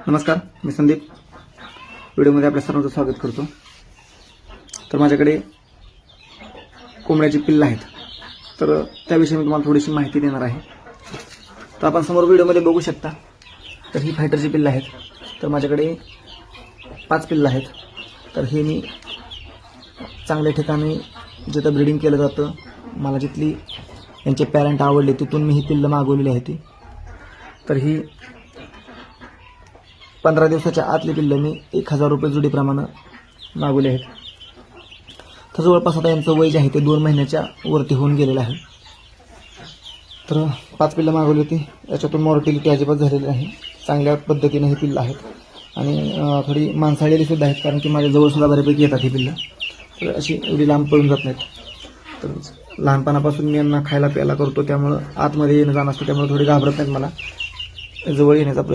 नमस्कार, मी संदीप. व्हिडिओमध्ये आपल्या सर्वांचं स्वागत करतो. तर माझ्याकडे कोंबड्याची पिल्लं आहेत, तर त्याविषयी मी तुम्हाला थोडीशी माहिती देणार आहे. तर आपण समोर व्हिडिओमध्ये बघू शकता. तर ही फायटरची पिल्लं आहेत. तर माझ्याकडे 5 पिल्लं आहेत. तर हे मी चांगल्या ठिकाणी जिथं ब्रीडिंग केलं जातं, मला जिथली यांचे पॅरेंट आवडले तिथून मी ही पिल्लं मागवलेली आहे ती. तर ही 15 दिवसाच्या आतली पिल्लं मी 1000 रुपये जोडीप्रमाणे मागवले आहेत. तर जवळपास आता यांचं वय जे आहे ते 2 महिन्याच्या वरती होऊन गेलेलं आहे. तर 5 पिल्लं मागवली होती. याच्यातून मॉर्टिलिटी अजिबात झालेली नाही. चांगल्या पद्धतीने ही पिल्लं आहेत आणि थोडी मांसाळलेली सुद्धा आहेत, कारण की माझ्या जवळसुद्धा बऱ्यापैकी येतात ही पिल्लं. तर अशी एवढी लांब पळून जात नाहीत. तर लहानपणापासून मी यांना खायला प्यायला करतो, त्यामुळं आतमध्ये येणं जाणं असतं, त्यामुळे थोडी घाबरत नाहीत मला. जवळ येण्याचा प्रयत्न